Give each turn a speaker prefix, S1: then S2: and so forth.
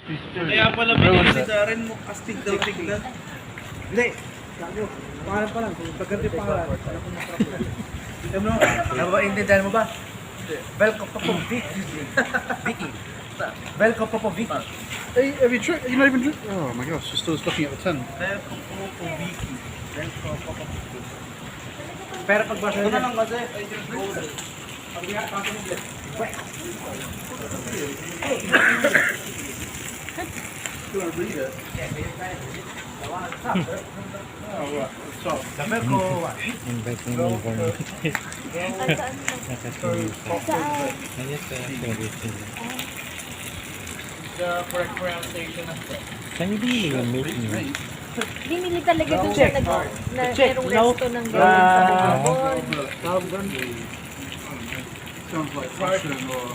S1: Kaya pala binili si Darren mo astig daw tignan.
S2: Hindi. Pangalan pa lang. Pagkanti pangalan. Alam mo, intindihan mo ba? Velko Popovic. Vicky. Velko Popovic.
S3: Hey, have you tried? You not even drink? Oh my gosh, you're still looking at the 10.
S1: Velko Popovic.
S2: Velko Popovic. Pero pagbasa
S1: Ito na
S2: nila.
S1: lang kasi. I just go there.
S2: Velko.
S4: Invite mo mo kung
S1: The correct pronunciation of it.
S4: saan yung binili yung milk niyo?
S5: Binili talaga doon siya na merong resto ng
S2: Ah.
S5: gawin sa Bicabon.
S3: Sounds like Russian or